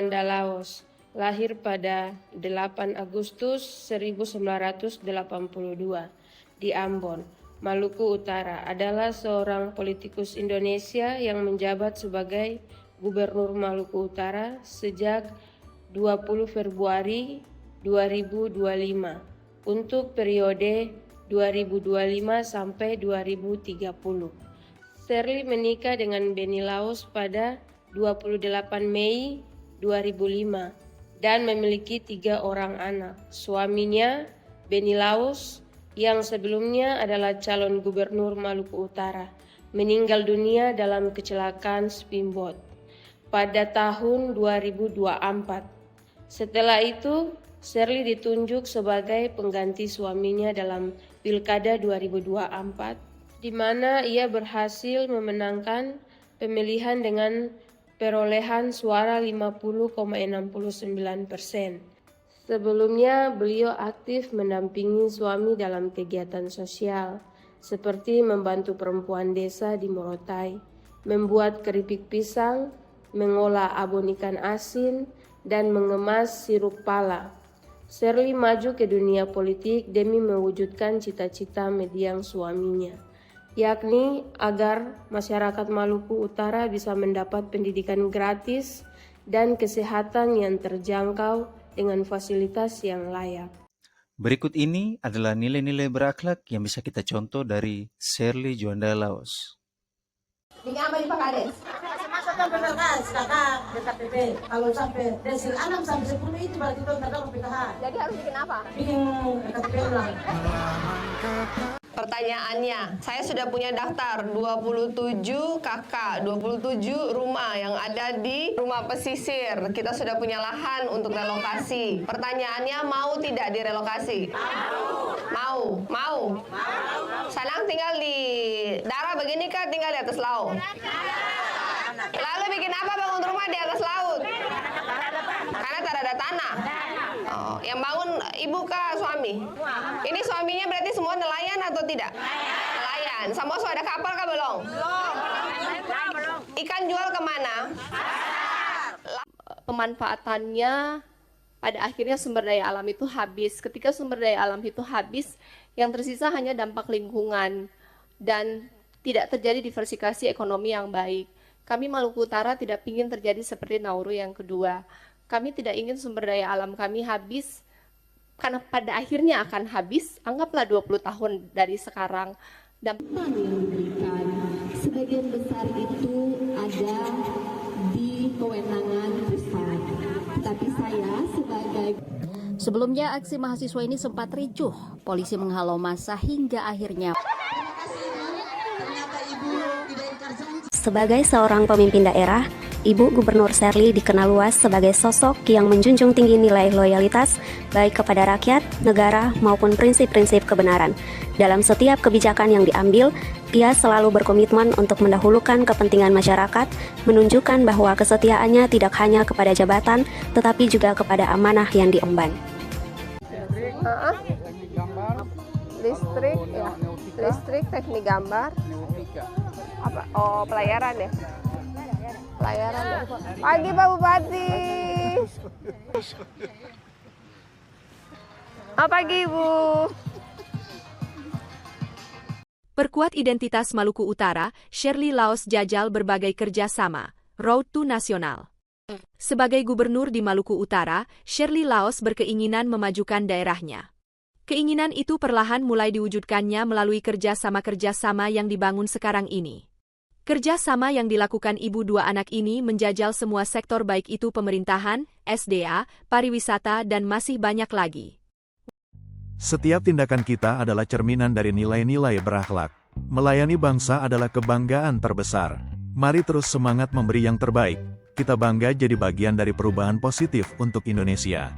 Juanda Laos, lahir pada 8 Agustus 1982 di Ambon, Maluku Utara, adalah seorang politikus Indonesia yang menjabat sebagai Gubernur Maluku Utara sejak 20 Februari 2025 untuk periode 2025 sampai 2030. Shirley menikah dengan Benny Laos pada 28 Mei 2005 dan memiliki 3 orang anak. Suaminya, Benny Laos, yang sebelumnya adalah calon gubernur Maluku Utara, meninggal dunia dalam kecelakaan speedboat pada tahun 2024. Setelah itu, Shirley ditunjuk sebagai pengganti suaminya dalam Pilkada 2024, di mana ia berhasil memenangkan pemilihan dengan perolehan suara 50,69%. Sebelumnya, beliau aktif mendampingi suami dalam kegiatan sosial, seperti membantu perempuan desa di Morotai, membuat keripik pisang, mengolah abon ikan asin, dan mengemas sirup pala. Shirley maju ke dunia politik demi mewujudkan cita-cita mendiang suaminya, yakni agar masyarakat Maluku Utara bisa mendapat pendidikan gratis dan kesehatan yang terjangkau dengan fasilitas yang layak. Berikut ini adalah nilai-nilai berakhlak yang bisa kita contoh dari Shirley Juanda Laos. Digambar di Pakades. Masuk kan PPKS, kakak, BKPP. Kalau sampai desil 6 sampai 10 itu berarti itu terdapat PKH. Jadi harus bikin apa? Bikin BKPP ulang. Pertanyaannya, saya sudah punya daftar 27 kakak, 27 rumah yang ada di rumah pesisir. Kita sudah punya lahan untuk relokasi. Pertanyaannya, mau tidak direlokasi? Mau. Mau? Sanang tinggal di darat begini kah tinggal di atas laut? Lalu bikin apa bangun rumah di atas laut? Karena tak ada tanah. Oh, yang bangun ibu kah suami? Ini suaminya berarti semua nelayan atau tidak? Nelayan. Sama ada kapal kah belum? Belum. Ikan jual kemana? Pemanfaatannya pada akhirnya sumber daya alam itu habis. Ketika sumber daya alam itu habis, yang tersisa hanya dampak lingkungan dan tidak terjadi diversifikasi ekonomi yang baik. Kami Maluku Utara tidak ingin terjadi seperti Nauru yang kedua. Kami tidak ingin sumber daya alam kami habis, karena pada akhirnya akan habis, anggaplah 20 tahun dari sekarang. Dan yang diberikan, sebagian besar itu ada di kewenangan pusat. Tapi saya sebagai... Sebelumnya aksi mahasiswa ini sempat ricuh. Polisi menghalau massa hingga akhirnya... Sebagai seorang pemimpin daerah, Ibu Gubernur Shirley dikenal luas sebagai sosok yang menjunjung tinggi nilai loyalitas baik kepada rakyat, negara, maupun prinsip-prinsip kebenaran. Dalam setiap kebijakan yang diambil, ia selalu berkomitmen untuk mendahulukan kepentingan masyarakat, menunjukkan bahwa kesetiaannya tidak hanya kepada jabatan, tetapi juga kepada amanah yang diemban. Listrik, teknik gambar. Apa? Oh, pelayaran ya? Pelayaran ya. Pagi Pak Bupati. Pagi Ibu. Perkuat identitas Maluku Utara, Shirley Laos jajal berbagai kerjasama. Road to Nasional. Sebagai gubernur di Maluku Utara, Shirley Laos berkeinginan memajukan daerahnya. Keinginan itu perlahan mulai diwujudkannya melalui kerjasama-kerjasama yang dibangun sekarang ini. Kerjasama yang dilakukan ibu dua anak ini menjajal semua sektor baik itu pemerintahan, SDA, pariwisata dan masih banyak lagi. Setiap tindakan kita adalah cerminan dari nilai-nilai berakhlak. Melayani bangsa adalah kebanggaan terbesar. Mari terus semangat memberi yang terbaik. Kita bangga jadi bagian dari perubahan positif untuk Indonesia.